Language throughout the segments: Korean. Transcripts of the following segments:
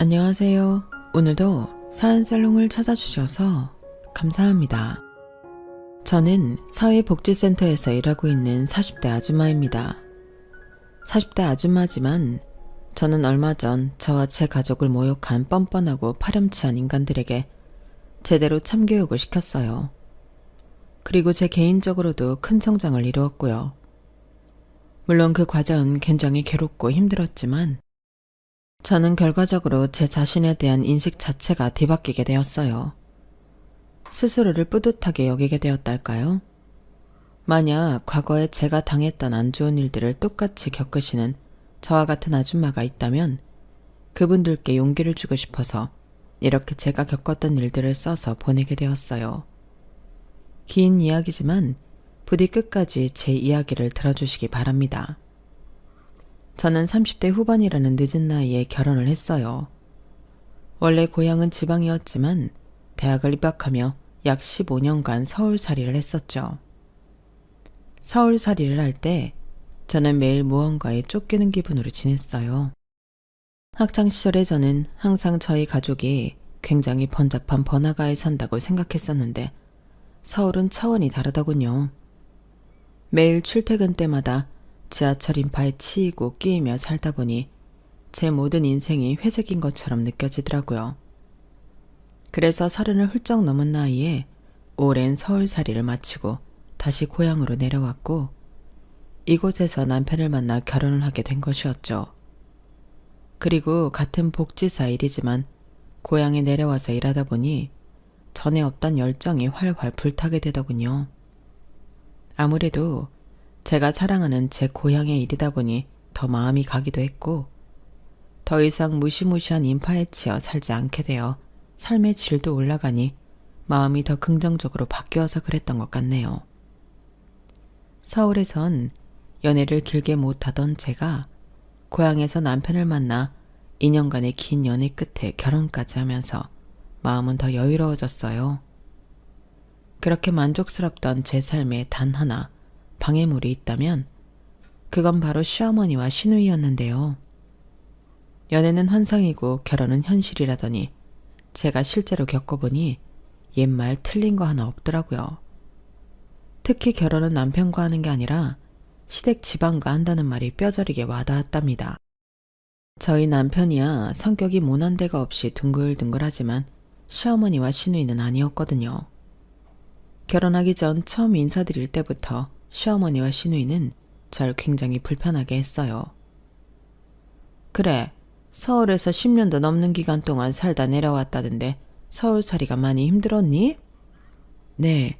안녕하세요. 오늘도 사연살롱을 찾아주셔서 감사합니다. 저는 사회복지센터에서 일하고 있는 40대 아줌마입니다. 40대 아줌마지만 저는 얼마 전 저와 제 가족을 모욕한 뻔뻔하고 파렴치한 인간들에게 제대로 참교육을 시켰어요. 그리고 제 개인적으로도 큰 성장을 이루었고요. 물론 그 과정은 굉장히 괴롭고 힘들었지만 저는 결과적으로 제 자신에 대한 인식 자체가 뒤바뀌게 되었어요. 스스로를 뿌듯하게 여기게 되었달까요? 만약 과거에 제가 당했던 안 좋은 일들을 똑같이 겪으시는 저와 같은 아줌마가 있다면 그분들께 용기를 주고 싶어서 이렇게 제가 겪었던 일들을 써서 보내게 되었어요. 긴 이야기지만 부디 끝까지 제 이야기를 들어주시기 바랍니다. 저는 30대 후반이라는 늦은 나이에 결혼을 했어요. 원래 고향은 지방이었지만 대학을 입학하며 약 15년간 서울살이를 했었죠. 서울살이를 할 때 저는 매일 무언가에 쫓기는 기분으로 지냈어요. 학창시절에 저는 항상 저희 가족이 굉장히 번잡한 번화가에 산다고 생각했었는데 서울은 차원이 다르더군요. 매일 출퇴근 때마다 지하철 인파에 치이고 끼이며 살다 보니 제 모든 인생이 회색인 것처럼 느껴지더라고요. 그래서 30을 훌쩍 넘은 나이에 오랜 서울살이를 마치고 다시 고향으로 내려왔고 이곳에서 남편을 만나 결혼을 하게 된 것이었죠. 그리고 같은 복지사 일이지만 고향에 내려와서 일하다 보니 전에 없던 열정이 활활 불타게 되더군요. 아무래도 제가 사랑하는 제 고향의 일이다 보니 더 마음이 가기도 했고 더 이상 무시무시한 인파에 치여 살지 않게 되어 삶의 질도 올라가니 마음이 더 긍정적으로 바뀌어서 그랬던 것 같네요. 서울에선 연애를 길게 못하던 제가 고향에서 남편을 만나 2년간의 긴 연애 끝에 결혼까지 하면서 마음은 더 여유로워졌어요. 그렇게 만족스럽던 제 삶에 단 하나 방해물이 있다면 그건 바로 시어머니와 시누이였는데요. 연애는 환상이고 결혼은 현실이라더니 제가 실제로 겪어보니 옛말 틀린 거 하나 없더라고요. 특히 결혼은 남편과 하는 게 아니라 시댁 집안과 한다는 말이 뼈저리게 와닿았답니다. 저희 남편이야 성격이 모난 데가 없이 둥글둥글하지만 시어머니와 시누이는 아니었거든요. 결혼하기 전 처음 인사드릴 때부터 시어머니와 시누이는 절 굉장히 불편하게 했어요. 그래, 서울에서 10년도 넘는 기간 동안 살다 내려왔다던데 서울살이가 많이 힘들었니? 네,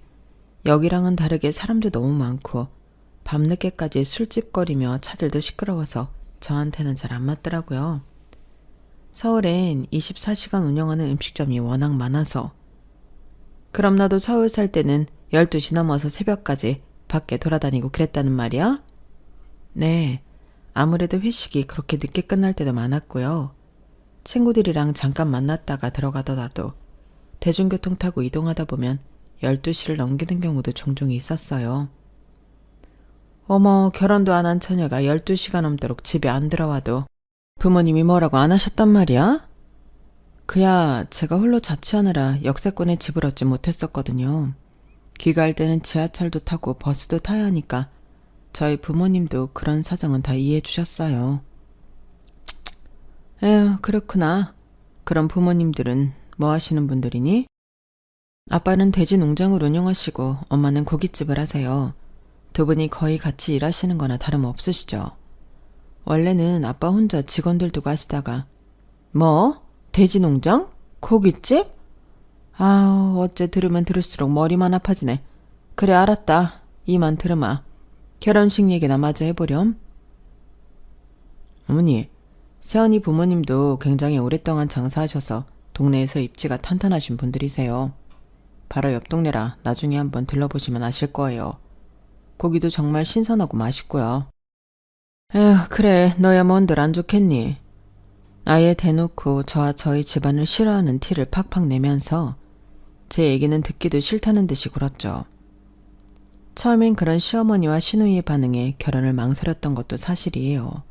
여기랑은 다르게 사람도 너무 많고 밤늦게까지 술집거리며 차들도 시끄러워서 저한테는 잘 안 맞더라고요. 서울엔 24시간 운영하는 음식점이 워낙 많아서. 그럼 나도 서울 살 때는 12시 넘어서 새벽까지 밖에 돌아다니고 그랬다는 말이야? 네, 아무래도 회식이 그렇게 늦게 끝날 때도 많았고요. 친구들이랑 잠깐 만났다가 들어가더라도 대중교통 타고 이동하다 보면 12시를 넘기는 경우도 종종 있었어요. 어머, 결혼도 안 한 처녀가 12시가 넘도록 집에 안 들어와도 부모님이 뭐라고 안 하셨단 말이야? 그야 제가 홀로 자취하느라 역세권에 집을 얻지 못했었거든요. 귀가할 때는 지하철도 타고 버스도 타야 하니까 저희 부모님도 그런 사정은 다 이해해 주셨어요. 에휴, 그렇구나. 그럼 부모님들은 뭐 하시는 분들이니? 아빠는 돼지 농장을 운영하시고 엄마는 고깃집을 하세요. 두 분이 거의 같이 일하시는 거나 다름없으시죠? 원래는 아빠 혼자 직원들 두고 하시다가 뭐? 돼지 농장? 고깃집? 아우, 어째 들으면 들을수록 머리만 아파지네. 그래, 알았다. 이만 들으마. 결혼식 얘기나 마저 해보렴. 어머니, 새언니 부모님도 굉장히 오랫동안 장사하셔서 동네에서 입지가 탄탄하신 분들이세요. 바로 옆 동네라 나중에 한번 들러보시면 아실 거예요. 고기도 정말 신선하고 맛있고요. 에휴, 그래, 너야 뭔들 안 좋겠니? 아예 대놓고 저와 저희 집안을 싫어하는 티를 팍팍 내면서 제 얘기는 듣기도 싫다는 듯이 굴었죠. 처음엔 그런 시어머니와 시누이의 반응에 결혼을 망설였던 것도 사실이에요.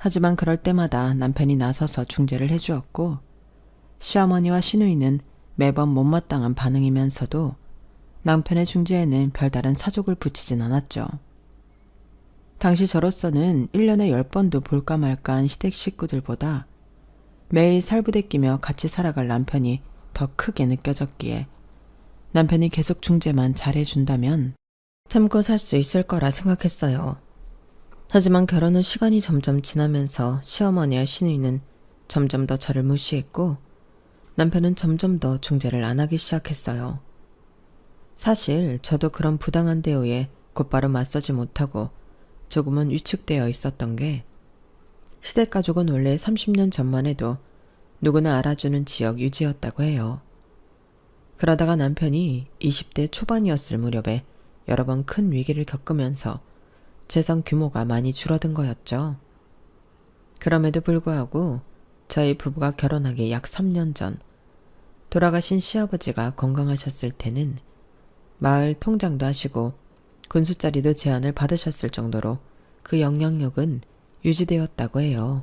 하지만 그럴 때마다 남편이 나서서 중재를 해주었고 시어머니와 시누이는 매번 못마땅한 반응이면서도 남편의 중재에는 별다른 사족을 붙이진 않았죠. 당시 저로서는 1년에 10번도 볼까 말까한 시댁 식구들보다 매일 살부대 끼며 같이 살아갈 남편이 더 크게 느껴졌기에 남편이 계속 중재만 잘해준다면 참고 살 수 있을 거라 생각했어요. 하지만 결혼 후 시간이 점점 지나면서 시어머니와 시누이는 점점 더 저를 무시했고 남편은 점점 더 중재를 안 하기 시작했어요. 사실 저도 그런 부당한 대우에 곧바로 맞서지 못하고 조금은 위축되어 있었던 게 시댁 가족은 원래 30년 전만 해도 누구나 알아주는 지역 유지였다고 해요. 그러다가 남편이 20대 초반이었을 무렵에 여러 번 큰 위기를 겪으면서 재산 규모가 많이 줄어든 거였죠. 그럼에도 불구하고 저희 부부가 결혼하기 약 3년 전 돌아가신 시아버지가 건강하셨을 때는 마을 통장도 하시고 군수자리도 제안을 받으셨을 정도로 그 영향력은 유지되었다고 해요.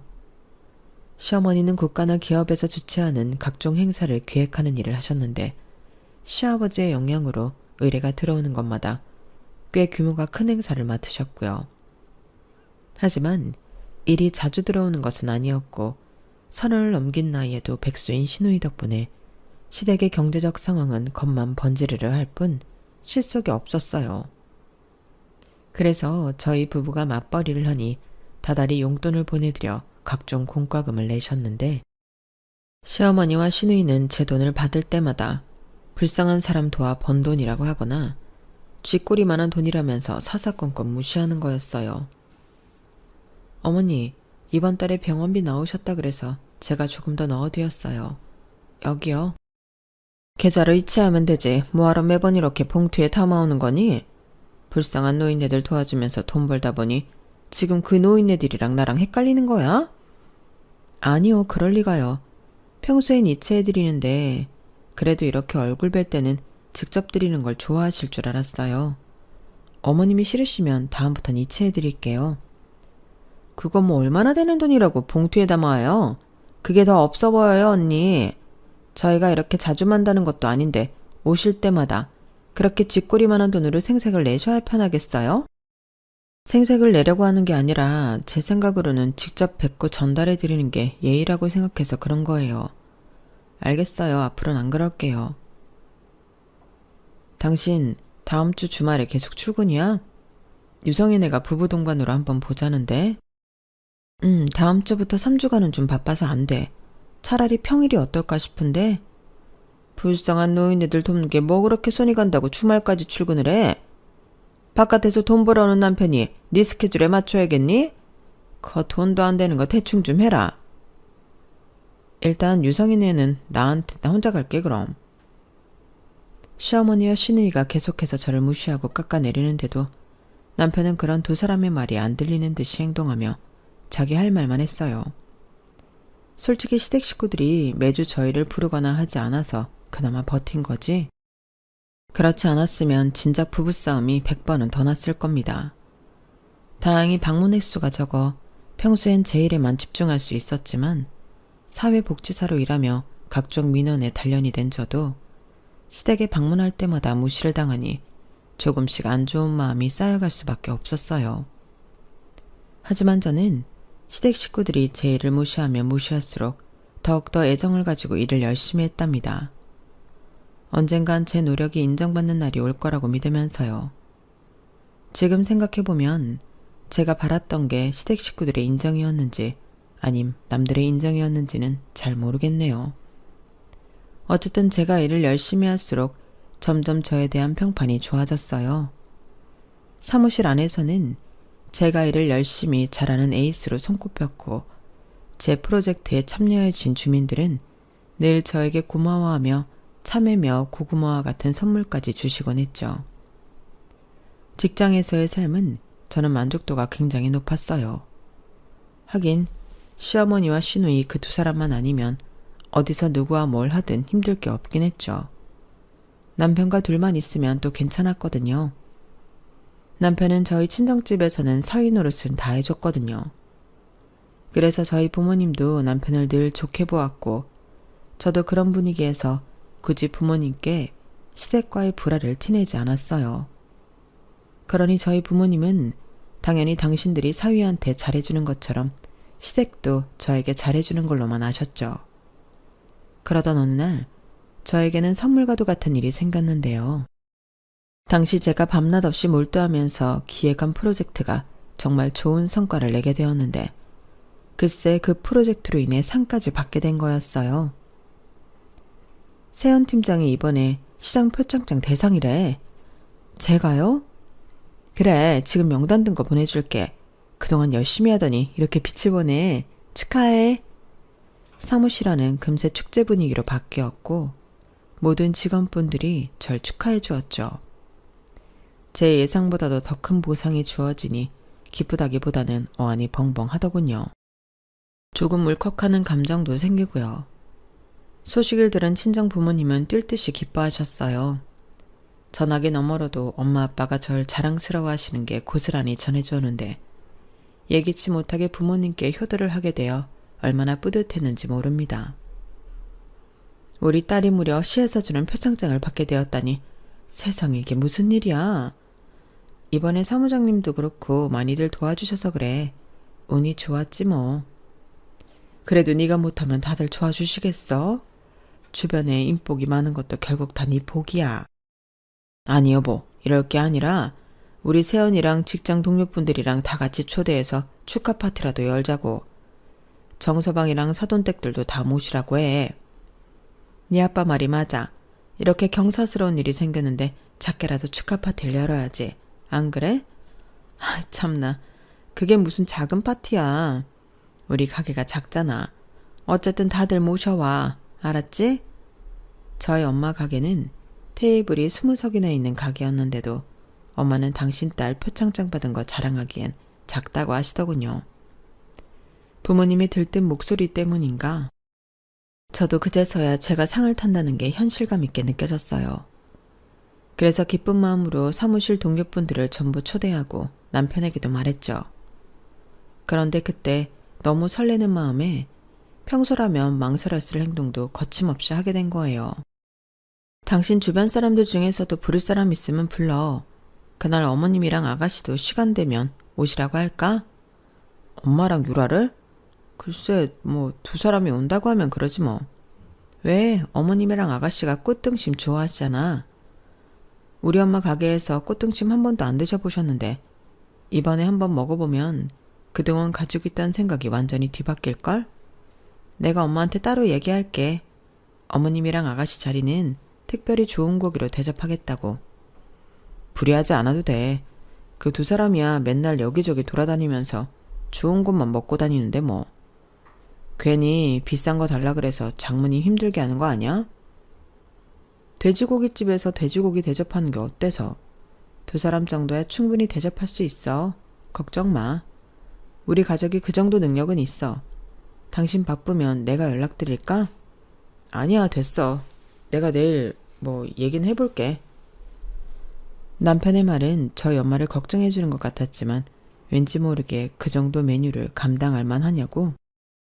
시어머니는 국가나 기업에서 주최하는 각종 행사를 기획하는 일을 하셨는데 시아버지의 영향으로 의뢰가 들어오는 것마다 꽤 규모가 큰 행사를 맡으셨고요. 하지만 일이 자주 들어오는 것은 아니었고 서른을 넘긴 나이에도 백수인 시누이 덕분에 시댁의 경제적 상황은 겉만 번지르르 할 뿐 실속이 없었어요. 그래서 저희 부부가 맞벌이를 하니 다달이 용돈을 보내드려 각종 공과금을 내셨는데 시어머니와 시누이는 제 돈을 받을 때마다 불쌍한 사람 도와 번 돈이라고 하거나 쥐꼬리만한 돈이라면서 사사건건 무시하는 거였어요. 어머니, 이번 달에 병원비 나오셨다 그래서 제가 조금 더 넣어드렸어요. 여기요. 계좌로 이체하면 되지 뭐하러 매번 이렇게 봉투에 담아오는 거니? 불쌍한 노인네들 도와주면서 돈 벌다 보니 지금 그 노인네들이랑 나랑 헷갈리는 거야? 아니요, 그럴 리가요. 평소엔 이체해드리는데 그래도 이렇게 얼굴 뵐 때는 직접 드리는 걸 좋아하실 줄 알았어요. 어머님이 싫으시면 다음부턴 이체해드릴게요. 그거 뭐 얼마나 되는 돈이라고 봉투에 담아요? 그게 더 없어 보여요, 언니. 저희가 이렇게 자주 만다는 것도 아닌데 오실 때마다 그렇게 쥐꼬리만한 돈으로 생색을 내셔야 편하겠어요? 생색을 내려고 하는 게 아니라 제 생각으로는 직접 뵙고 전달해 드리는 게 예의라고 생각해서 그런 거예요. 알겠어요. 앞으로는 안 그럴게요. 당신 다음 주 주말에 계속 출근이야? 유성이네가 부부 동반으로 한번 보자는데. 다음 주부터 3주간은 좀 바빠서 안 돼. 차라리 평일이 어떨까 싶은데. 불쌍한 노인네들 돕는 게 뭐 그렇게 손이 간다고 주말까지 출근을 해? 바깥에서 돈 벌어오는 남편이 네 스케줄에 맞춰야겠니? 거 돈도 안 되는 거 대충 좀 해라. 일단 유성이네는 나한테 나 혼자 갈게 그럼. 시어머니와 시누이가 계속해서 저를 무시하고 깎아내리는데도 남편은 그런 두 사람의 말이 안 들리는 듯이 행동하며 자기 할 말만 했어요. 솔직히 시댁 식구들이 매주 저희를 부르거나 하지 않아서 그나마 버틴 거지. 그렇지 않았으면 진작 부부싸움이 100번은 더 났을 겁니다. 다행히 방문 횟수가 적어 평소엔 제 일에만 집중할 수 있었지만 사회복지사로 일하며 각종 민원에 단련이 된 저도 시댁에 방문할 때마다 무시를 당하니 조금씩 안 좋은 마음이 쌓여갈 수밖에 없었어요. 하지만 저는 시댁 식구들이 제 일을 무시하면 무시할수록 더욱더 애정을 가지고 일을 열심히 했답니다. 언젠간 제 노력이 인정받는 날이 올 거라고 믿으면서요. 지금 생각해보면 제가 바랐던 게 시댁 식구들의 인정이었는지 아님 남들의 인정이었는지는 잘 모르겠네요. 어쨌든 제가 일을 열심히 할수록 점점 저에 대한 평판이 좋아졌어요. 사무실 안에서는 제가 일을 열심히 잘하는 에이스로 손꼽혔고 제 프로젝트에 참여해준 주민들은 늘 저에게 고마워하며 참외며 고구마와 같은 선물까지 주시곤 했죠. 직장에서의 삶은 저는 만족도가 굉장히 높았어요. 하긴 시어머니와 시누이 그 두 사람만 아니면 어디서 누구와 뭘 하든 힘들 게 없긴 했죠. 남편과 둘만 있으면 또 괜찮았거든요. 남편은 저희 친정집에서는 사위 노릇은 다 해줬거든요. 그래서 저희 부모님도 남편을 늘 좋게 보았고 저도 그런 분위기에서 굳이 부모님께 시댁과의 불화를 티내지 않았어요. 그러니 저희 부모님은 당연히 당신들이 사위한테 잘해주는 것처럼 시댁도 저에게 잘해주는 걸로만 아셨죠. 그러던 어느 날 저에게는 선물과도 같은 일이 생겼는데요. 당시 제가 밤낮 없이 몰두하면서 기획한 프로젝트가 정말 좋은 성과를 내게 되었는데 글쎄 그 프로젝트로 인해 상까지 받게 된 거였어요. 세연 팀장이 이번에 시장 표창장 대상이래. 제가요? 그래, 지금 명단 든 거 보내줄게. 그동안 열심히 하더니 이렇게 빛을 보네. 축하해. 사무실 안은 금세 축제 분위기로 바뀌었고 모든 직원분들이 절 축하해 주었죠. 제 예상보다도 더 큰 보상이 주어지니 기쁘다기보다는 어안이 벙벙하더군요. 조금 울컥하는 감정도 생기고요. 소식을 들은 친정 부모님은 뛸 듯이 기뻐하셨어요. 전화기 너머로도 엄마 아빠가 절 자랑스러워 하시는 게 고스란히 전해주었는데 예기치 못하게 부모님께 효도를 하게 되어 얼마나 뿌듯했는지 모릅니다. 우리 딸이 무려 시에서 주는 표창장을 받게 되었다니 세상에 이게 무슨 일이야. 이번에 사무장님도 그렇고 많이들 도와주셔서 그래. 운이 좋았지 뭐. 그래도 네가 못하면 다들 도와주시겠어? 주변에 인복이 많은 것도 결국 다 네 복이야. 아니 여보, 이럴 게 아니라 우리 세연이랑 직장 동료분들이랑 다 같이 초대해서 축하 파티라도 열자고. 정서방이랑 사돈댁들도 다 모시라고 해. 네 아빠 말이 맞아. 이렇게 경사스러운 일이 생겼는데 작게라도 축하 파티를 열어야지. 안 그래? 아 참나. 그게 무슨 작은 파티야. 우리 가게가 작잖아. 어쨌든 다들 모셔와. 알았지? 저희 엄마 가게는 테이블이 20석이나 있는 가게였는데도 엄마는 당신 딸 표창장 받은 거 자랑하기엔 작다고 하시더군요. 부모님이 들뜬 목소리 때문인가? 저도 그제서야 제가 상을 탄다는 게 현실감 있게 느껴졌어요. 그래서 기쁜 마음으로 사무실 동료분들을 전부 초대하고 남편에게도 말했죠. 그런데 그때 너무 설레는 마음에 평소라면 망설였을 행동도 거침없이 하게 된 거예요. 당신 주변 사람들 중에서도 부를 사람 있으면 불러. 그날 어머님이랑 아가씨도 시간 되면 오시라고 할까? 엄마랑 유라를? 글쎄 뭐 두 사람이 온다고 하면 그러지 뭐. 왜? 어머님이랑 아가씨가 꽃등심 좋아하시잖아. 우리 엄마 가게에서 꽃등심 한 번도 안 드셔보셨는데 이번에 한번 먹어보면 그동안 가지고 있던 생각이 완전히 뒤바뀔걸? 내가 엄마한테 따로 얘기할게. 어머님이랑 아가씨 자리는 특별히 좋은 고기로 대접하겠다고. 부리하지 않아도 돼. 그 두 사람이야 맨날 여기저기 돌아다니면서 좋은 곳만 먹고 다니는데 뭐. 괜히 비싼 거 달라 그래서 장모님 힘들게 하는 거 아니야? 돼지고기집에서 돼지고기 대접하는 게 어때서? 두 사람 정도야 충분히 대접할 수 있어. 걱정 마. 우리 가족이 그 정도 능력은 있어. 당신 바쁘면 내가 연락드릴까? 아니야, 됐어. 내가 내일 얘기는 해볼게. 남편의 말은 저희 엄마를 걱정해주는 것 같았지만 왠지 모르게 그 정도 메뉴를 감당할 만하냐고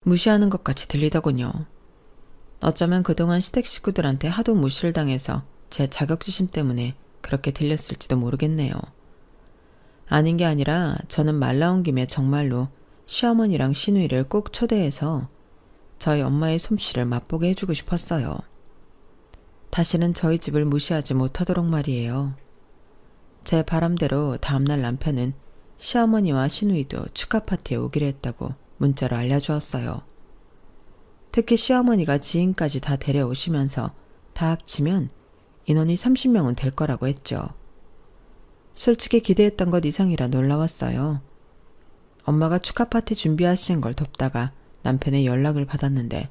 무시하는 것 같이 들리더군요. 어쩌면 그동안 시댁 식구들한테 하도 무시를 당해서 제 자격지심 때문에 그렇게 들렸을지도 모르겠네요. 아닌 게 아니라 저는 말 나온 김에 정말로 시어머니랑 시누이를 꼭 초대해서 저희 엄마의 솜씨를 맛보게 해주고 싶었어요. 다시는 저희 집을 무시하지 못하도록 말이에요. 제 바람대로 다음날 남편은 시어머니와 시누이도 축하 파티에 오기로 했다고 문자로 알려주었어요. 특히 시어머니가 지인까지 다 데려오시면서 다 합치면 인원이 30명은 될 거라고 했죠. 솔직히 기대했던 것 이상이라 놀라웠어요. 엄마가 축하 파티 준비하시는 걸 돕다가 남편의 연락을 받았는데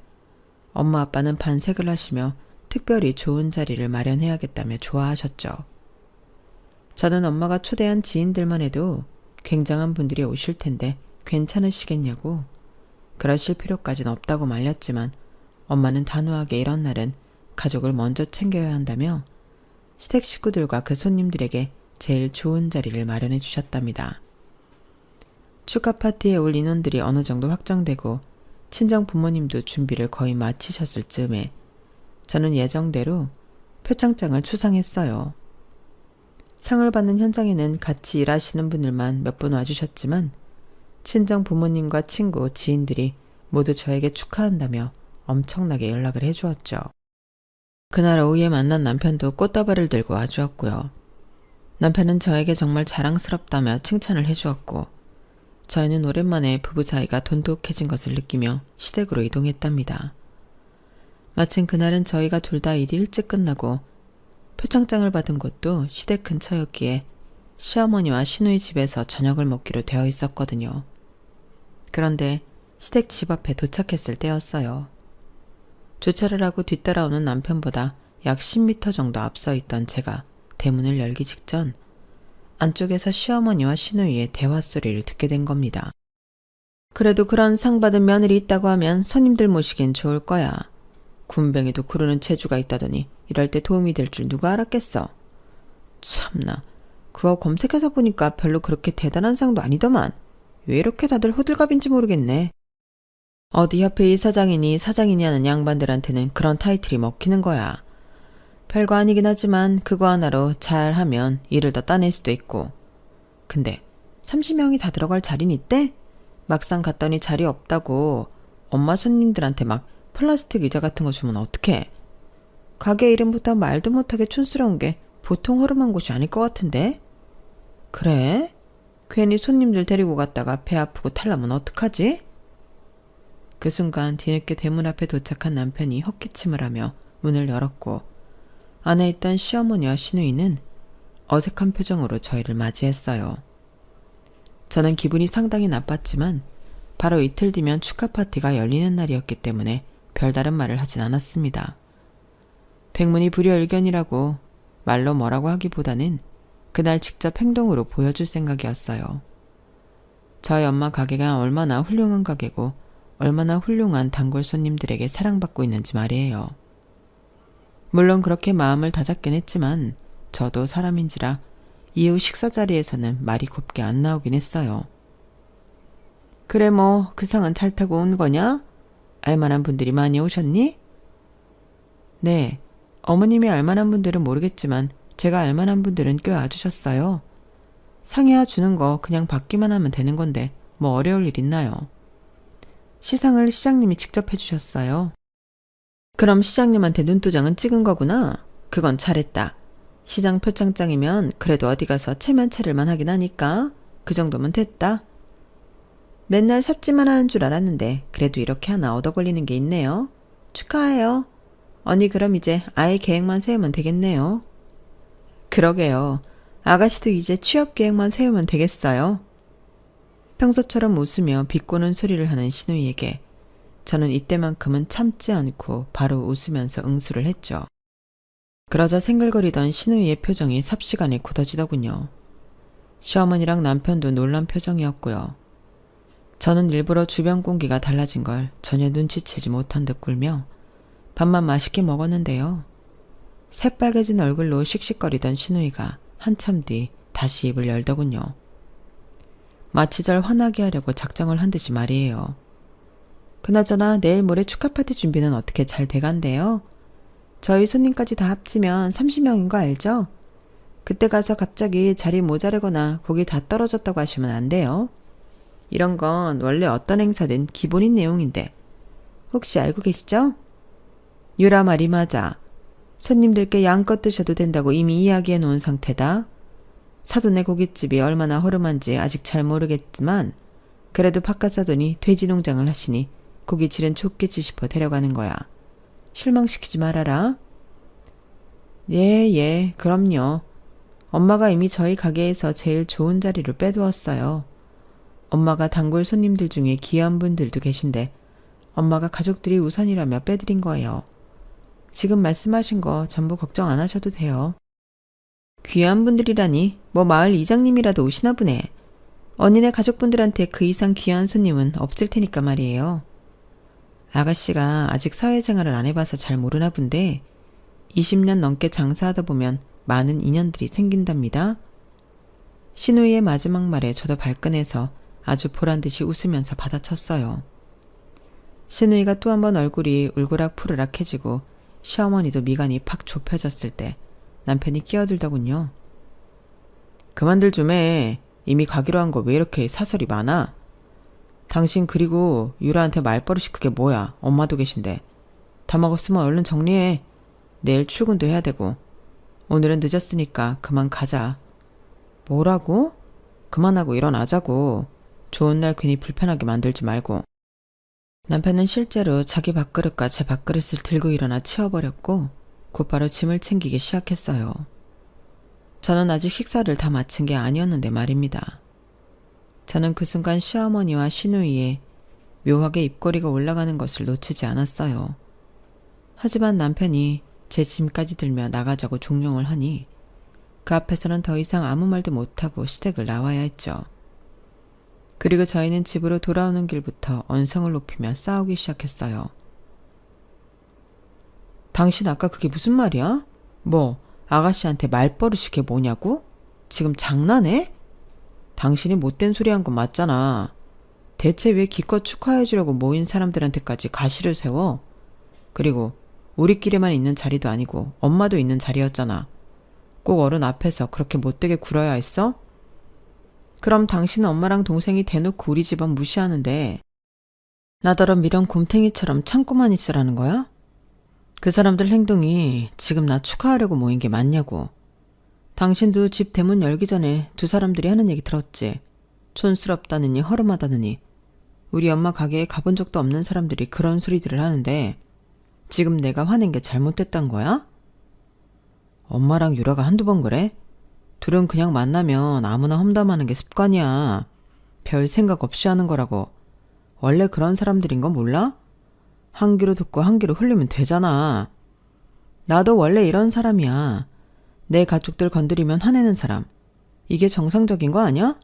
엄마 아빠는 반색을 하시며 특별히 좋은 자리를 마련해야겠다며 좋아하셨죠. 저는 엄마가 초대한 지인들만 해도 굉장한 분들이 오실 텐데 괜찮으시겠냐고 그러실 필요까진 없다고 말렸지만 엄마는 단호하게 이런 날은 가족을 먼저 챙겨야 한다며 시댁 식구들과 그 손님들에게 제일 좋은 자리를 마련해 주셨답니다. 축하 파티에 올 인원들이 어느 정도 확정되고 친정 부모님도 준비를 거의 마치셨을 즈음에 저는 예정대로 표창장을 추상했어요. 상을 받는 현장에는 같이 일하시는 분들만 몇 분 와주셨지만 친정 부모님과 친구, 지인들이 모두 저에게 축하한다며 엄청나게 연락을 해주었죠. 그날 오후에 만난 남편도 꽃다발을 들고 와주었고요. 남편은 저에게 정말 자랑스럽다며 칭찬을 해주었고 저희는 오랜만에 부부 사이가 돈독해진 것을 느끼며 시댁으로 이동했답니다. 마침 그날은 저희가 둘 다 일이 일찍 끝나고 표창장을 받은 곳도 시댁 근처였기에 시어머니와 시누이 집에서 저녁을 먹기로 되어 있었거든요. 그런데 시댁 집 앞에 도착했을 때였어요. 주차를 하고 뒤따라오는 남편보다 약 10m 정도 앞서 있던 제가 대문을 열기 직전 안쪽에서 시어머니와 시누이의 대화 소리를 듣게 된 겁니다. 그래도 그런 상 받은 며느리 있다고 하면 손님들 모시긴 좋을 거야. 군뱅이도 구르는 재주가 있다더니 이럴 때 도움이 될 줄 누가 알았겠어. 참나, 그거 검색해서 보니까 별로 그렇게 대단한 상도 아니더만. 왜 이렇게 다들 호들갑인지 모르겠네. 어디 협회 이사장이니 사장이니 하는 양반들한테는 그런 타이틀이 먹히는 거야. 별거 아니긴 하지만 그거 하나로 잘하면 일을 더 따낼 수도 있고. 근데 30명이 다 들어갈 자리는 있대? 막상 갔더니 자리 없다고 엄마 손님들한테 막 플라스틱 의자 같은 거 주면 어떡해? 가게 이름부터 말도 못하게 촌스러운 게 보통 허름한 곳이 아닐 것 같은데? 그래? 괜히 손님들 데리고 갔다가 배 아프고 탈나면 어떡하지? 그 순간 뒤늦게 대문 앞에 도착한 남편이 헛기침을 하며 문을 열었고 안에 있던 시어머니와 시누이는 어색한 표정으로 저희를 맞이했어요. 저는 기분이 상당히 나빴지만 바로 이틀 뒤면 축하 파티가 열리는 날이었기 때문에 별다른 말을 하진 않았습니다. 백문이 불여일견이라고 말로 뭐라고 하기보다는 그날 직접 행동으로 보여줄 생각이었어요. 저희 엄마 가게가 얼마나 훌륭한 가게고 얼마나 훌륭한 단골 손님들에게 사랑받고 있는지 말이에요. 물론 그렇게 마음을 다잡긴 했지만 저도 사람인지라 이후 식사 자리에서는 말이 곱게 안 나오긴 했어요. 그래 뭐 그 상은 잘 타고 온 거냐? 알만한 분들이 많이 오셨니? 네, 어머님이 알만한 분들은 모르겠지만 제가 알만한 분들은 꽤 와주셨어요. 상이야 주는 거 그냥 받기만 하면 되는 건데 뭐 어려울 일 있나요? 시상을 시장님이 직접 해주셨어요. 그럼 시장님한테 눈도장은 찍은 거구나. 그건 잘했다. 시장 표창장이면 그래도 어디 가서 체면 차릴만 하긴 하니까 그 정도면 됐다. 맨날 삽질만 하는 줄 알았는데 그래도 이렇게 하나 얻어 걸리는 게 있네요. 축하해요. 언니 그럼 이제 아예 계획만 세우면 되겠네요. 그러게요. 아가씨도 이제 취업 계획만 세우면 되겠어요. 평소처럼 웃으며 비꼬는 소리를 하는 시누이에게 저는 이때만큼은 참지 않고 바로 웃으면서 응수를 했죠. 그러자 생글거리던 시누이의 표정이 삽시간에 굳어지더군요. 시어머니랑 남편도 놀란 표정이었고요. 저는 일부러 주변 공기가 달라진 걸 전혀 눈치채지 못한 듯 굴며 밥만 맛있게 먹었는데요. 새빨개진 얼굴로 씩씩거리던 시누이가 한참 뒤 다시 입을 열더군요. 마치 절 화나게 하려고 작정을 한 듯이 말이에요. 그나저나 내일 모레 축하 파티 준비는 어떻게 잘 돼간대요? 저희 손님까지 다 합치면 30명인 거 알죠? 그때 가서 갑자기 자리 모자르거나 고기 다 떨어졌다고 하시면 안 돼요. 이런 건 원래 어떤 행사든 기본인 내용인데 혹시 알고 계시죠? 유라 말이 맞아. 손님들께 양껏 드셔도 된다고 이미 이야기해 놓은 상태다. 사돈의 고깃집이 얼마나 허름한지 아직 잘 모르겠지만 그래도 바깥 사돈이 돼지 농장을 하시니 고깃질은 좋겠지 싶어 데려가는 거야. 실망시키지 말아라. 예, 그럼요. 엄마가 이미 저희 가게에서 제일 좋은 자리를 빼두었어요. 엄마가 단골 손님들 중에 귀한 분들도 계신데 엄마가 가족들이 우선이라며 빼드린 거예요. 지금 말씀하신 거 전부 걱정 안 하셔도 돼요. 귀한 분들이라니 뭐 마을 이장님이라도 오시나 보네. 언니네 가족분들한테 그 이상 귀한 손님은 없을 테니까 말이에요. 아가씨가 아직 사회생활을 안 해봐서 잘 모르나 본데 20년 넘게 장사하다 보면 많은 인연들이 생긴답니다. 시누이의 마지막 말에 저도 발끈해서 아주 보란듯이 웃으면서 받아쳤어요. 신우이가 또 한 번 얼굴이 울그락푸르락해지고 시어머니도 미간이 팍 좁혀졌을 때 남편이 끼어들더군요. 그만들 좀 해. 이미 가기로 한 거 왜 이렇게 사설이 많아? 당신 그리고 유라한테 말버릇이 그게 뭐야. 엄마도 계신데. 다 먹었으면 얼른 정리해. 내일 출근도 해야 되고. 오늘은 늦었으니까 그만 가자. 뭐라고? 그만하고 일어나자고. 좋은 날 괜히 불편하게 만들지 말고. 남편은 실제로 자기 밥그릇과 제 밥그릇을 들고 일어나 치워버렸고 곧바로 짐을 챙기기 시작했어요. 저는 아직 식사를 다 마친 게 아니었는데 말입니다. 저는 그 순간 시어머니와 시누이의 묘하게 입꼬리가 올라가는 것을 놓치지 않았어요. 하지만 남편이 제 짐까지 들며 나가자고 종용을 하니 그 앞에서는 더 이상 아무 말도 못하고 시댁을 나와야 했죠. 그리고 저희는 집으로 돌아오는 길부터 언성을 높이며 싸우기 시작했어요. 당신 아까 그게 무슨 말이야? 뭐 아가씨한테 말버릇이 그게 뭐냐고? 지금 장난해? 당신이 못된 소리 한 건 맞잖아. 대체 왜 기껏 축하해주려고 모인 사람들한테까지 가시를 세워? 그리고 우리끼리만 있는 자리도 아니고 엄마도 있는 자리였잖아. 꼭 어른 앞에서 그렇게 못되게 굴어야 했어? 그럼 당신은 엄마랑 동생이 대놓고 우리 집안 무시하는데 나더러 미련 곰탱이처럼 참고만 있으라는 거야? 그 사람들 행동이 지금 나 축하하려고 모인 게 맞냐고. 당신도 집 대문 열기 전에 두 사람들이 하는 얘기 들었지. 촌스럽다느니 허름하다느니. 우리 엄마 가게에 가본 적도 없는 사람들이 그런 소리들을 하는데 지금 내가 화낸 게 잘못됐단 거야? 엄마랑 유라가 한두 번 그래? 둘은 그냥 만나면 아무나 험담하는 게 습관이야. 별 생각 없이 하는 거라고. 원래 그런 사람들인 거 몰라? 한 귀로 듣고 한 귀로 흘리면 되잖아. 나도 원래 이런 사람이야. 내 가족들 건드리면 화내는 사람. 이게 정상적인 거 아니야?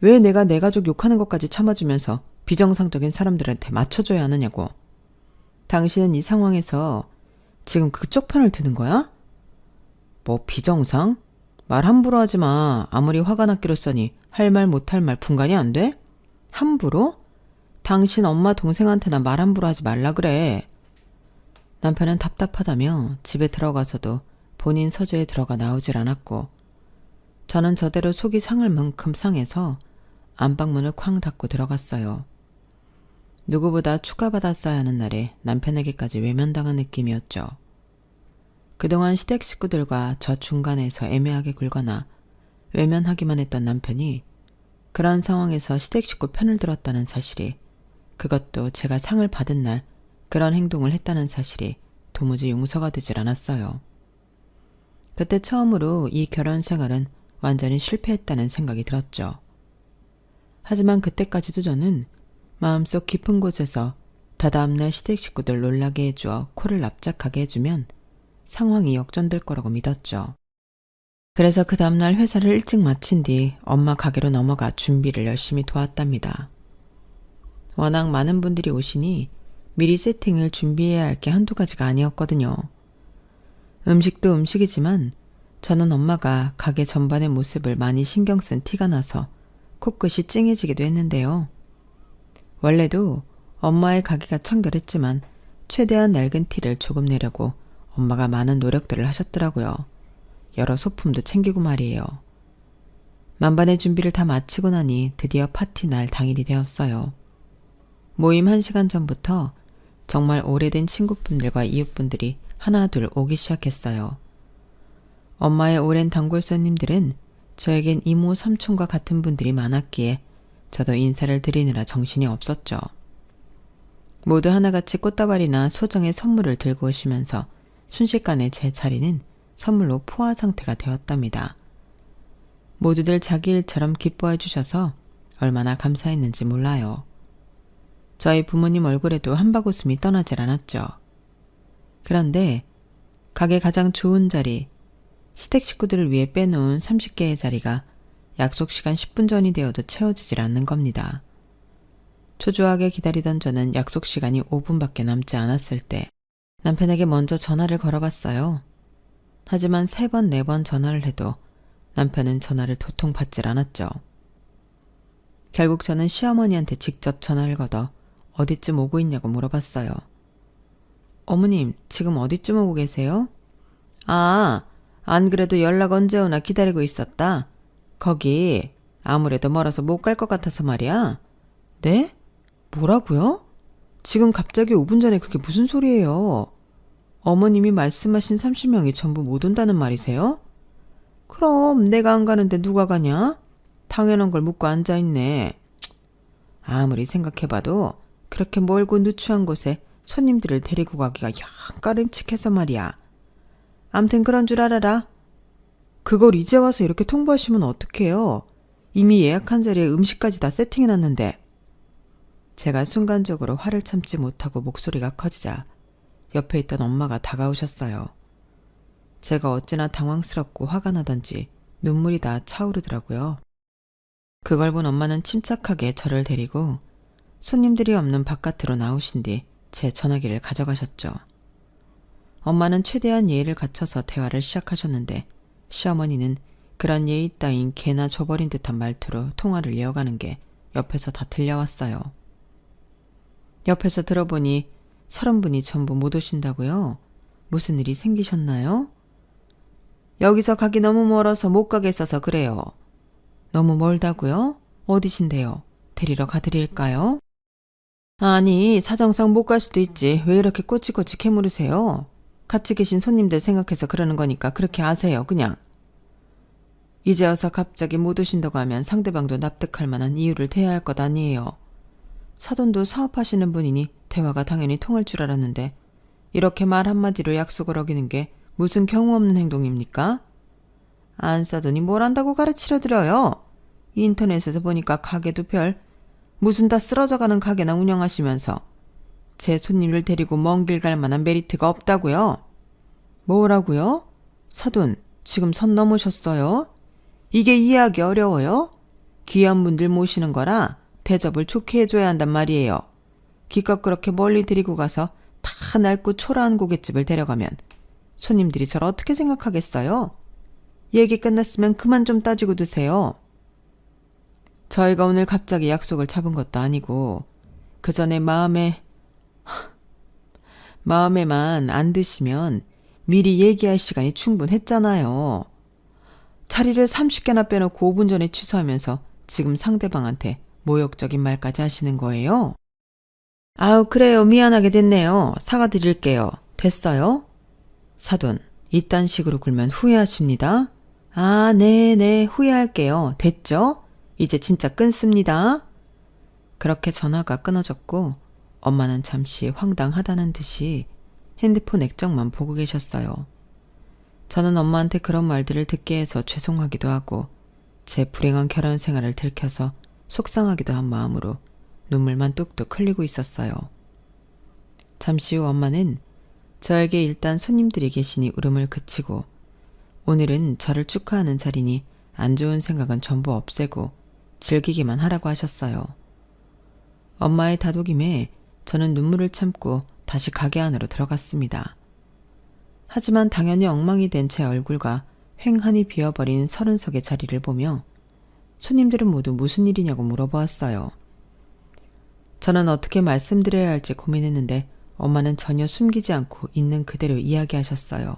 왜 내가 내 가족 욕하는 것까지 참아주면서 비정상적인 사람들한테 맞춰줘야 하느냐고. 당신은 이 상황에서 지금 그쪽 편을 드는 거야? 뭐 비정상? 말 함부로 하지 마. 아무리 화가 났기로 써니 할 말 못할 말 분간이 안 돼? 함부로? 당신 엄마 동생한테나 말 함부로 하지 말라 그래. 남편은 답답하다며 집에 들어가서도 본인 서재에 들어가 나오질 않았고 저는 저대로 속이 상할 만큼 상해서 안방문을 쾅 닫고 들어갔어요. 누구보다 추가받았어야 하는 날에 남편에게까지 외면당한 느낌이었죠. 그동안 시댁 식구들과 저 중간에서 애매하게 굴거나 외면하기만 했던 남편이 그런 상황에서 시댁 식구 편을 들었다는 사실이, 그것도 제가 상을 받은 날 그런 행동을 했다는 사실이 도무지 용서가 되질 않았어요. 그때 처음으로 이 결혼 생활은 완전히 실패했다는 생각이 들었죠. 하지만 그때까지도 저는 마음속 깊은 곳에서 다다음날 시댁 식구들 놀라게 해주어 코를 납작하게 해주면 상황이 역전될 거라고 믿었죠. 그래서 그 다음날 회사를 일찍 마친 뒤 엄마 가게로 넘어가 준비를 열심히 도왔답니다. 워낙 많은 분들이 오시니 미리 세팅을 준비해야 할 게 한두 가지가 아니었거든요. 음식도 음식이지만 저는 엄마가 가게 전반의 모습을 많이 신경 쓴 티가 나서 코끝이 찡해지기도 했는데요. 원래도 엄마의 가게가 청결했지만 최대한 낡은 티를 조금 내려고 엄마가 많은 노력들을 하셨더라고요. 여러 소품도 챙기고 말이에요. 만반의 준비를 다 마치고 나니 드디어 파티 날 당일이 되었어요. 모임 1시간 전부터 정말 오래된 친구분들과 이웃분들이 하나둘 오기 시작했어요. 엄마의 오랜 단골 손님들은 저에겐 이모 삼촌과 같은 분들이 많았기에 저도 인사를 드리느라 정신이 없었죠. 모두 하나같이 꽃다발이나 소정의 선물을 들고 오시면서 순식간에 제 자리는 선물로 포화 상태가 되었답니다. 모두들 자기 일처럼 기뻐해 주셔서 얼마나 감사했는지 몰라요. 저희 부모님 얼굴에도 한바구음이 떠나질 않았죠. 그런데 가게 가장 좋은 자리, 시댁 식구들을 위해 빼놓은 30개의 자리가 약속 시간 10분 전이 되어도 채워지질 않는 겁니다. 초조하게 기다리던 저는 약속 시간이 5분밖에 남지 않았을 때 남편에게 먼저 전화를 걸어봤어요. 하지만 3번, 4번 전화를 해도 남편은 전화를 도통 받질 않았죠. 결국 저는 시어머니한테 직접 전화를 걸어 어디쯤 오고 있냐고 물어봤어요. 어머님, 지금 어디쯤 오고 계세요? 아, 안 그래도 연락 언제 오나 기다리고 있었다. 거기 아무래도 멀어서 못 갈 것 같아서 말이야. 네? 뭐라고요? 지금 갑자기 5분 전에 그게 무슨 소리예요? 어머님이 말씀하신 30명이 전부 못 온다는 말이세요? 그럼 내가 안 가는데 누가 가냐? 당연한 걸 묻고 앉아있네. 아무리 생각해봐도 그렇게 멀고 누추한 곳에 손님들을 데리고 가기가 영 꺼림칙해서 말이야. 암튼 그런 줄 알아라. 그걸 이제 와서 이렇게 통보하시면 어떡해요? 이미 예약한 자리에 음식까지 다 세팅해놨는데. 제가 순간적으로 화를 참지 못하고 목소리가 커지자 옆에 있던 엄마가 다가오셨어요. 제가 어찌나 당황스럽고 화가 나던지 눈물이 다 차오르더라고요. 그걸 본 엄마는 침착하게 저를 데리고 손님들이 없는 바깥으로 나오신 뒤 제 전화기를 가져가셨죠. 엄마는 최대한 예의를 갖춰서 대화를 시작하셨는데 시어머니는 그런 예의 따윈 개나 줘버린 듯한 말투로 통화를 이어가는 게 옆에서 다 들려왔어요. 옆에서 들어보니 30분이 전부 못 오신다고요? 무슨 일이 생기셨나요? 여기서 가기 너무 멀어서 못 가겠어서 그래요. 너무 멀다고요? 어디신데요? 데리러 가드릴까요? 아니, 사정상 못 갈 수도 있지. 왜 이렇게 꼬치꼬치 캐물으세요? 같이 계신 손님들 생각해서 그러는 거니까 그렇게 아세요, 그냥. 이제 와서 갑자기 못 오신다고 하면 상대방도 납득할 만한 이유를 대야 할 것 아니에요. 사돈도 사업하시는 분이니 대화가 당연히 통할 줄 알았는데 이렇게 말 한마디로 약속을 어기는 게 무슨 경우 없는 행동입니까? 안 싸더니 뭘 안다고 가르치려 들어요. 인터넷에서 보니까 가게도 별 무슨 다 쓰러져가는 가게나 운영하시면서 제 손님을 데리고 먼 길 갈 만한 메리트가 없다고요? 뭐라고요? 사돈, 지금 선 넘으셨어요? 이게 이해하기 어려워요? 귀한 분들 모시는 거라 대접을 좋게 해줘야 한단 말이에요. 기껏 그렇게 멀리 데리고 가서 다 낡고 초라한 고깃집을 데려가면 손님들이 저를 어떻게 생각하겠어요? 얘기 끝났으면 그만 좀 따지고 드세요. 저희가 오늘 갑자기 약속을 잡은 것도 아니고 그 전에 마음에만 안 드시면 미리 얘기할 시간이 충분했잖아요. 자리를 30개나 빼놓고 5분 전에 취소하면서 지금 상대방한테 모욕적인 말까지 하시는 거예요? 아우, 그래요. 미안하게 됐네요. 사과드릴게요. 됐어요? 사돈, 이딴 식으로 굴면 후회하십니다. 아, 네네, 후회할게요. 됐죠? 이제 진짜 끊습니다. 그렇게 전화가 끊어졌고 엄마는 잠시 황당하다는 듯이 핸드폰 액정만 보고 계셨어요. 저는 엄마한테 그런 말들을 듣게 해서 죄송하기도 하고 제 불행한 결혼 생활을 들켜서 속상하기도 한 마음으로 눈물만 뚝뚝 흘리고 있었어요. 잠시 후 엄마는 저에게 일단 손님들이 계시니 울음을 그치고 오늘은 저를 축하하는 자리니 안 좋은 생각은 전부 없애고 즐기기만 하라고 하셨어요. 엄마의 다독임에 저는 눈물을 참고 다시 가게 안으로 들어갔습니다. 하지만 당연히 엉망이 된 제 얼굴과 횡하니 비어버린 30석의 자리를 보며 손님들은 모두 무슨 일이냐고 물어보았어요. 저는 어떻게 말씀드려야 할지 고민했는데 엄마는 전혀 숨기지 않고 있는 그대로 이야기하셨어요.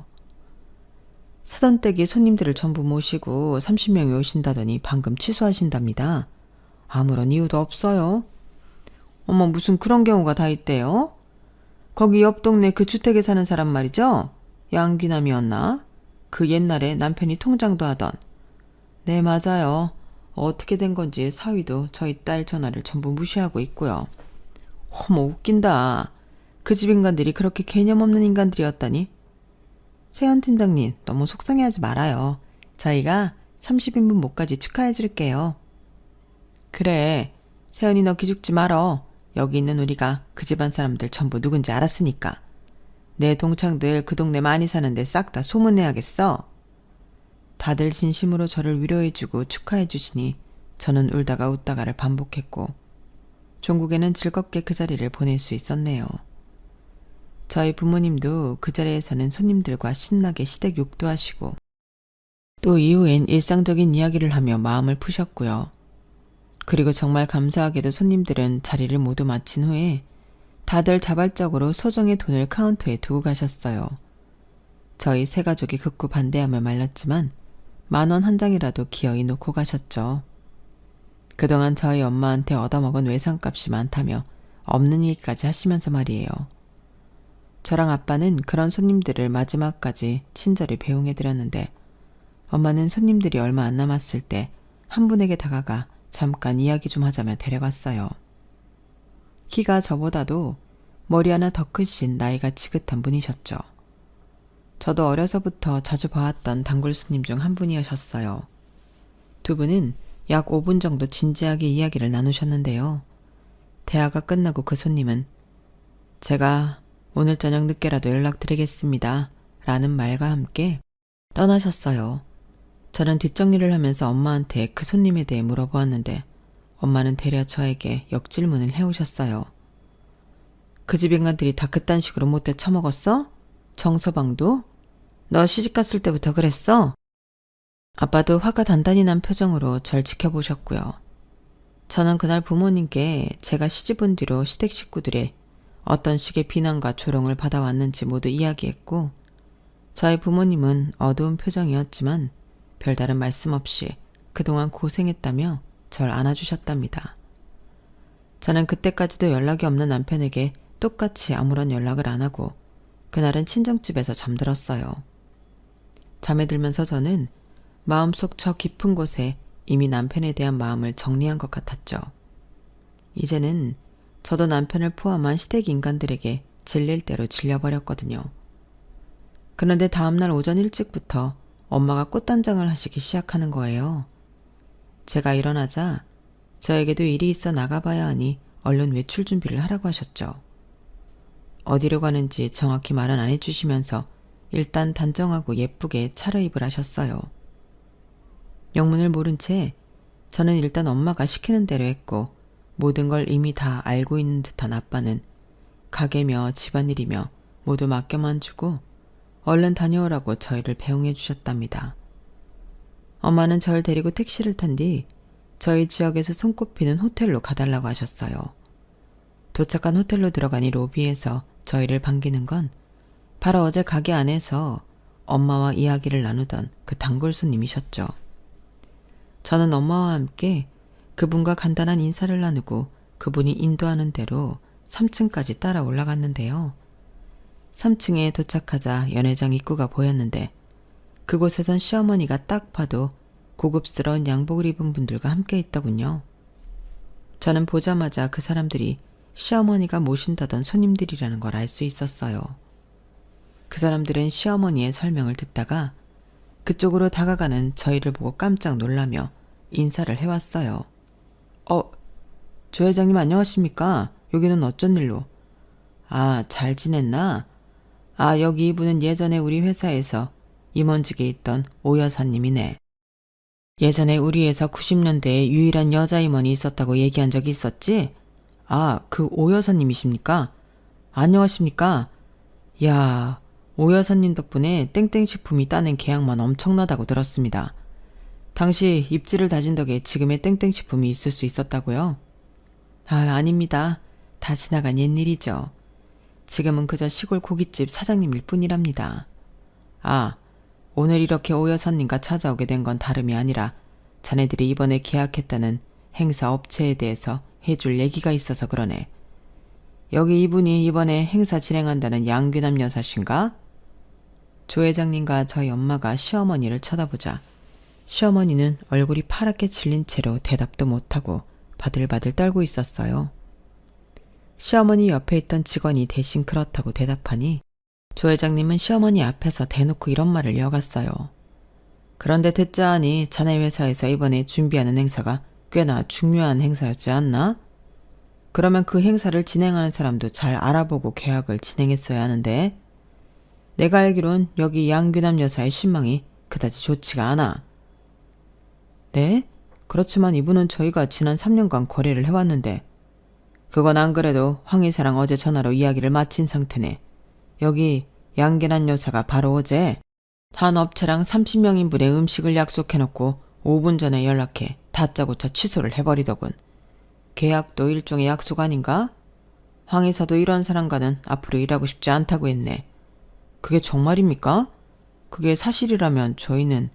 사돈댁이 손님들을 전부 모시고 30명이 오신다더니 방금 취소하신답니다. 아무런 이유도 없어요. 어머, 무슨 그런 경우가 다 있대요? 거기 옆 동네 그 주택에 사는 사람 말이죠? 양귀남이었나? 그 옛날에 남편이 통장도 하던. 네, 맞아요. 어떻게 된 건지 사위도 저희 딸 전화를 전부 무시하고 있고요. 어머, 웃긴다. 그 집 인간들이 그렇게 개념 없는 인간들이었다니. 세연 팀장님, 너무 속상해하지 말아요. 저희가 30인분 못까지 축하해줄게요. 그래, 세연이 너 기죽지 말어. 여기 있는 우리가 그 집안 사람들 전부 누군지 알았으니까. 내 동창들 그 동네 많이 사는데 싹 다 소문내야겠어. 다들 진심으로 저를 위로해주고 축하해주시니 저는 울다가 웃다가를 반복했고 종국에는 즐겁게 그 자리를 보낼 수 있었네요. 저희 부모님도 그 자리에서는 손님들과 신나게 시댁 욕도 하시고 또 이후엔 일상적인 이야기를 하며 마음을 푸셨고요. 그리고 정말 감사하게도 손님들은 자리를 모두 마친 후에 다들 자발적으로 소정의 돈을 카운터에 두고 가셨어요. 저희 세 가족이 극구 반대하며 말렸지만 10,000원 한 장이라도 기어이 놓고 가셨죠. 그동안 저희 엄마한테 얻어먹은 외상값이 많다며 없는 얘기까지 하시면서 말이에요. 저랑 아빠는 그런 손님들을 마지막까지 친절히 배웅해드렸는데 엄마는 손님들이 얼마 안 남았을 때 한 분에게 다가가 잠깐 이야기 좀 하자며 데려갔어요. 키가 저보다도 머리 하나 더 크신 나이가 지긋한 분이셨죠. 저도 어려서부터 자주 봐왔던 단골 손님 중 한 분이셨어요. 두 분은 약 5분 정도 진지하게 이야기를 나누셨는데요. 대화가 끝나고 그 손님은 제가 오늘 저녁 늦게라도 연락드리겠습니다. 라는 말과 함께 떠나셨어요. 저는 뒷정리를 하면서 엄마한테 그 손님에 대해 물어보았는데 엄마는 되려 저에게 역질문을 해오셨어요. 그 집 인간들이 다 그딴 식으로 못돼 처먹었어? 정서방도? 너 시집갔을 때부터 그랬어? 아빠도 화가 단단히 난 표정으로 절 지켜보셨고요. 저는 그날 부모님께 제가 시집 온 뒤로 시댁 식구들의 어떤 식의 비난과 조롱을 받아왔는지 모두 이야기했고 저희 부모님은 어두운 표정이었지만 별다른 말씀 없이 그동안 고생했다며 절 안아주셨답니다. 저는 그때까지도 연락이 없는 남편에게 똑같이 아무런 연락을 안 하고 그날은 친정집에서 잠들었어요. 잠에 들면서 저는 마음속 저 깊은 곳에 이미 남편에 대한 마음을 정리한 것 같았죠. 이제는 저도 남편을 포함한 시댁 인간들에게 질릴 대로 질려버렸거든요. 그런데 다음날 오전 일찍부터 엄마가 꽃단장을 하시기 시작하는 거예요. 제가 일어나자 저에게도 일이 있어 나가봐야 하니 얼른 외출 준비를 하라고 하셨죠. 어디로 가는지 정확히 말은 안 해주시면서 일단 단정하고 예쁘게 차려입을 하셨어요. 영문을 모른 채 저는 일단 엄마가 시키는 대로 했고 모든 걸 이미 다 알고 있는 듯한 아빠는 가게며 집안일이며 모두 맡겨만 주고 얼른 다녀오라고 저희를 배웅해 주셨답니다. 엄마는 절 데리고 택시를 탄 뒤 저희 지역에서 손꼽히는 호텔로 가달라고 하셨어요. 도착한 호텔로 들어가니 로비에서 저희를 반기는 건 바로 어제 가게 안에서 엄마와 이야기를 나누던 그 단골 손님이셨죠. 저는 엄마와 함께 그분과 간단한 인사를 나누고 그분이 인도하는 대로 3층까지 따라 올라갔는데요. 3층에 도착하자 연회장 입구가 보였는데 그곳에선 시어머니가 딱 봐도 고급스러운 양복을 입은 분들과 함께 있더군요. 저는 보자마자 그 사람들이 시어머니가 모신다던 손님들이라는 걸 알 수 있었어요. 그 사람들은 시어머니의 설명을 듣다가 그쪽으로 다가가는 저희를 보고 깜짝 놀라며 인사를 해왔어요. 조 회장님 안녕하십니까? 여기는 어쩐 일로? 잘 지냈나? 여기 이분은 예전에 우리 회사에서 임원직에 있던 오 여사님이네. 예전에 우리 회사 90년대에 유일한 여자 임원이 있었다고 얘기한 적이 있었지? 그 오 여사님이십니까? 안녕하십니까? 야, 오 여사님 덕분에 땡땡식품이 따낸 계약만 엄청나다고 들었습니다. 당시 입지를 다진 덕에 지금의 땡땡식품이 있을 수 있었다고요? 아닙니다. 다 지나간 옛일이죠. 지금은 그저 시골 고깃집 사장님일 뿐이랍니다. 오늘 이렇게 오 여사님과 찾아오게 된 건 다름이 아니라 자네들이 이번에 계약했다는 행사 업체에 대해서 해줄 얘기가 있어서 그러네. 여기 이분이 이번에 행사 진행한다는 양귀남 여사신가? 조 회장님과 저희 엄마가 시어머니를 쳐다보자 시어머니는 얼굴이 파랗게 질린 채로 대답도 못하고 바들바들 떨고 있었어요. 시어머니 옆에 있던 직원이 대신 그렇다고 대답하니 조 회장님은 시어머니 앞에서 대놓고 이런 말을 이어갔어요. 그런데 듣자 하니 자네 회사에서 이번에 준비하는 행사가 꽤나 중요한 행사였지 않나? 그러면 그 행사를 진행하는 사람도 잘 알아보고 계약을 진행했어야 하는데 내가 알기론 여기 양귀남 여사의 신망이 그다지 좋지가 않아. 네? 그렇지만 이분은 저희가 지난 3년간 거래를 해왔는데 그건 안 그래도 황 이사랑 어제 전화로 이야기를 마친 상태네. 여기 양귀남 여사가 바로 어제 한 업체랑 30명인분의 음식을 약속해놓고 5분 전에 연락해 다짜고짜 취소를 해버리더군. 계약도 일종의 약속 아닌가? 황 이사도 이런 사람과는 앞으로 일하고 싶지 않다고 했네. 그게 정말입니까? 그게 사실이라면 저희는...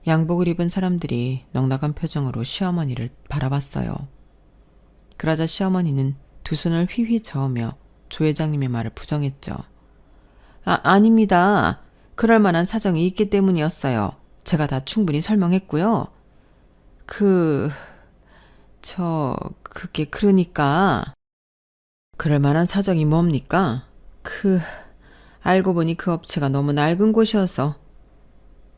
양복을 입은 사람들이 넉넉한 표정으로 시어머니를 바라봤어요. 그러자 시어머니는 두 손을 휘휘 저으며 조 회장님의 말을 부정했죠. 아닙니다. 그럴 만한 사정이 있기 때문이었어요. 제가 다 충분히 설명했고요. 그게 그러니까... 그럴 만한 사정이 뭡니까? 알고 보니 그 업체가 너무 낡은 곳이어서.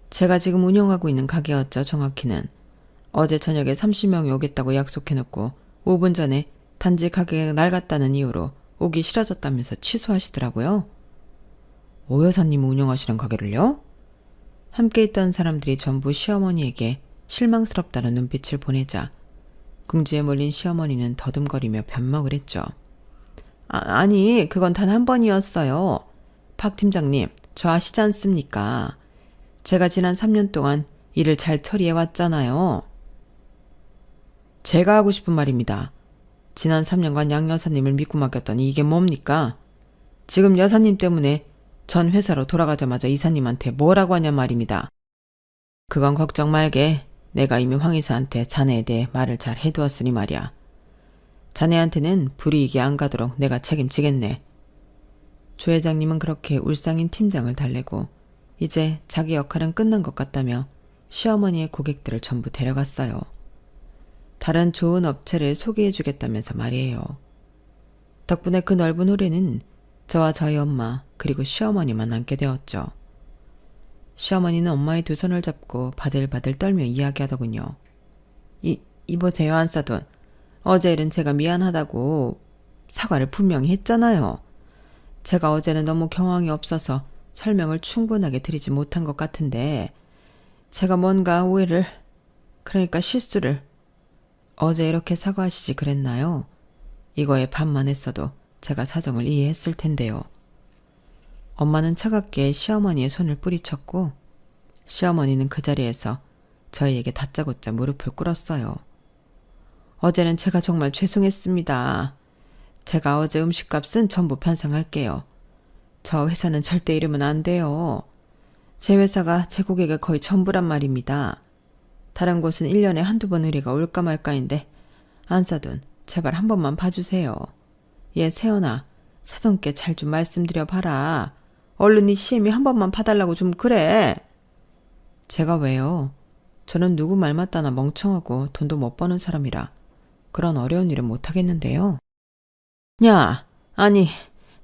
제가 지금 운영하고 있는 가게였죠, 정확히는. 어제 저녁에 30명이 오겠다고 약속해놓고 5분 전에 단지 가게가 낡았다는 이유로 오기 싫어졌다면서 취소하시더라고요. 오 여사님이 운영하시는 가게를요? 함께 있던 사람들이 전부 시어머니에게 실망스럽다는 눈빛을 보내자 궁지에 몰린 시어머니는 더듬거리며 변명을 했죠. 아니, 그건 단 한 번이었어요. 박 팀장님, 저 아시지 않습니까? 제가 지난 3년 동안 일을 잘 처리해 왔잖아요. 제가 하고 싶은 말입니다. 지난 3년간 양 여사님을 믿고 맡겼더니 이게 뭡니까? 지금 여사님 때문에 전 회사로 돌아가자마자 이사님한테 뭐라고 하냐 말입니다. 그건 걱정 말게. 내가 이미 황 이사한테 자네에 대해 말을 잘 해두었으니 말이야. 자네한테는 불이익이 안 가도록 내가 책임지겠네. 조 회장님은 그렇게 울상인 팀장을 달래고 이제 자기 역할은 끝난 것 같다며 시어머니의 고객들을 전부 데려갔어요. 다른 좋은 업체를 소개해주겠다면서 말이에요. 덕분에 그 넓은 홀에는 저와 저희 엄마 그리고 시어머니만 앉게 되었죠. 시어머니는 엄마의 두 손을 잡고 바들바들 떨며 이야기하더군요. 이보세요, 안사돈. 어제 일은 제가 미안하다고 사과를 분명히 했잖아요. 제가 어제는 너무 경황이 없어서 설명을 충분하게 드리지 못한 것 같은데 제가 뭔가 오해를, 그러니까 실수를... 어제 이렇게 사과하시지 그랬나요? 이거에 반만 했어도 제가 사정을 이해했을 텐데요. 엄마는 차갑게 시어머니의 손을 뿌리쳤고 시어머니는 그 자리에서 저희에게 다짜고짜 무릎을 꿇었어요. 어제는 제가 정말 죄송했습니다. 제가 어제 음식값은 전부 편성할게요. 저 회사는 절대 이러면 안 돼요. 제 회사가 제 고객의 거의 전부란 말입니다. 다른 곳은 1년에 한두 번 의뢰가 올까 말까인데 안사돈 제발 한 번만 봐주세요. 얘 세연아, 사돈께 잘 좀 말씀드려 봐라. 얼른 이 시엠이 한 번만 봐달라고 좀 그래. 제가 왜요? 저는 누구 말 맞다나 멍청하고 돈도 못 버는 사람이라 그런 어려운 일은 못하겠는데요. 야, 아니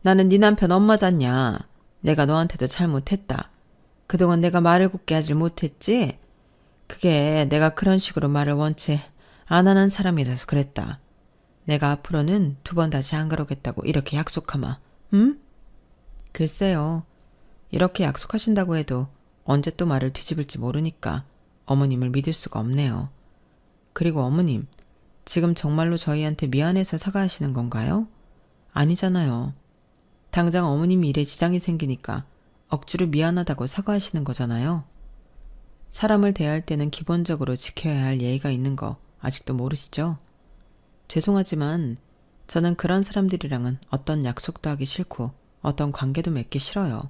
나는 네 남편 엄마잖냐. 내가 너한테도 잘못했다. 그동안 내가 말을 굳게 하질 못했지? 그게 내가 그런 식으로 말을 원체 안 하는 사람이라서 그랬다. 내가 앞으로는 2번 다시 안 그러겠다고 이렇게 약속하마. 응? 글쎄요. 이렇게 약속하신다고 해도 언제 또 말을 뒤집을지 모르니까 어머님을 믿을 수가 없네요. 그리고 어머님, 지금 정말로 저희한테 미안해서 사과하시는 건가요? 아니잖아요. 당장 어머님 일에 지장이 생기니까 억지로 미안하다고 사과하시는 거잖아요. 사람을 대할 때는 기본적으로 지켜야 할 예의가 있는 거 아직도 모르시죠? 죄송하지만 저는 그런 사람들이랑은 어떤 약속도 하기 싫고 어떤 관계도 맺기 싫어요.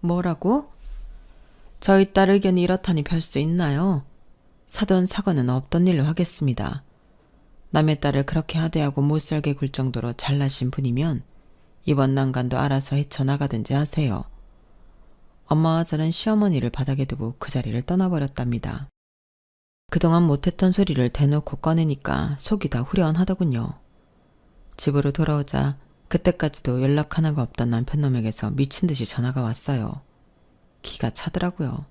뭐라고? 저희 딸 의견이 이렇다니 별 수 있나요? 사돈 사과는 없던 일로 하겠습니다. 남의 딸을 그렇게 하대하고 못살게 굴 정도로 잘나신 분이면 이번 난간도 알아서 헤쳐나가든지 하세요. 엄마와 저는 시어머니를 바닥에 두고 그 자리를 떠나버렸답니다. 그동안 못했던 소리를 대놓고 꺼내니까 속이 다 후련하더군요. 집으로 돌아오자 그때까지도 연락 하나가 없던 남편놈에게서 미친 듯이 전화가 왔어요. 기가 차더라고요.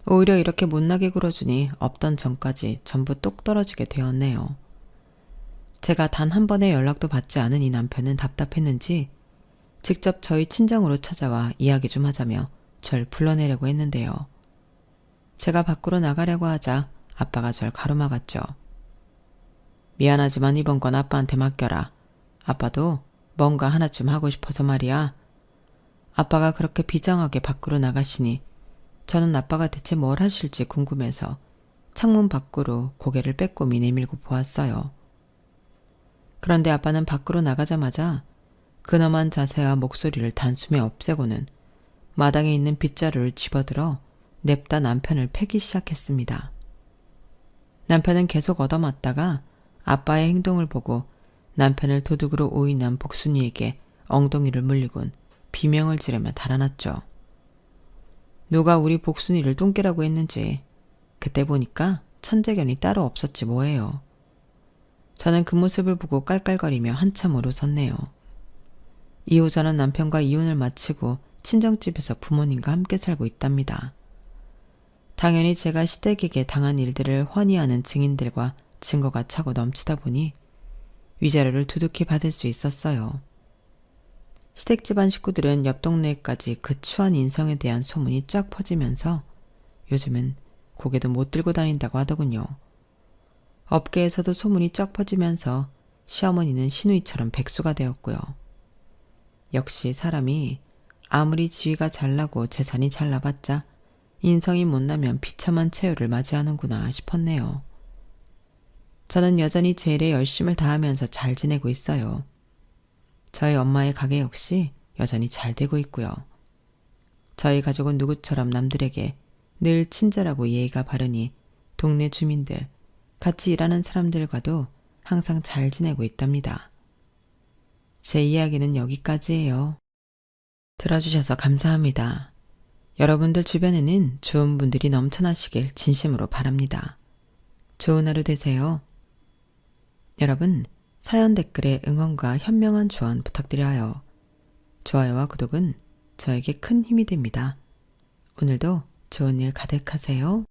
오히려 이렇게 못나게 굴어주니 없던 전까지 전부 똑 떨어지게 되었네요. 제가 단 한 번의 연락도 받지 않은 이 남편은 답답했는지 직접 저희 친정으로 찾아와 이야기 좀 하자며 절 불러내려고 했는데요. 제가 밖으로 나가려고 하자 아빠가 절 가로막았죠. 미안하지만 이번 건 아빠한테 맡겨라. 아빠도 뭔가 하나쯤 하고 싶어서 말이야. 아빠가 그렇게 비장하게 밖으로 나가시니 저는 아빠가 대체 뭘 하실지 궁금해서 창문 밖으로 고개를 빼꼼히 내밀고 보았어요. 그런데 아빠는 밖으로 나가자마자 근엄한 자세와 목소리를 단숨에 없애고는 마당에 있는 빗자루를 집어들어 냅다 남편을 패기 시작했습니다. 남편은 계속 얻어맞다가 아빠의 행동을 보고 남편을 도둑으로 오인한 복순이에게 엉덩이를 물리곤 비명을 지르며 달아났죠. 누가 우리 복순이를 똥개라고 했는지 그때 보니까 천재견이 따로 없었지 뭐예요. 저는 그 모습을 보고 깔깔거리며 한참 울었었네요. 이후 저는 남편과 이혼을 마치고 친정집에서 부모님과 함께 살고 있답니다. 당연히 제가 시댁에게 당한 일들을 환희하는 증인들과 증거가 차고 넘치다 보니 위자료를 두둑히 받을 수 있었어요. 시댁 집안 식구들은 옆 동네까지 그 추한 인성에 대한 소문이 쫙 퍼지면서 요즘은 고개도 못 들고 다닌다고 하더군요. 업계에서도 소문이 쫙 퍼지면서 시어머니는 시누이처럼 백수가 되었고요. 역시 사람이 아무리 지위가 잘나고 재산이 잘나봤자 인성이 못나면 비참한 최후를 맞이하는구나 싶었네요. 저는 여전히 제 일에 열심을 다하면서 잘 지내고 있어요. 저희 엄마의 가게 역시 여전히 잘 되고 있고요. 저희 가족은 누구처럼 남들에게 늘 친절하고 예의가 바르니 동네 주민들, 같이 일하는 사람들과도 항상 잘 지내고 있답니다. 제 이야기는 여기까지예요. 들어주셔서 감사합니다. 여러분들 주변에는 좋은 분들이 넘쳐나시길 진심으로 바랍니다. 좋은 하루 되세요. 여러분, 사연 댓글에 응원과 현명한 조언 부탁드려요. 좋아요와 구독은 저에게 큰 힘이 됩니다. 오늘도 좋은 일 가득하세요.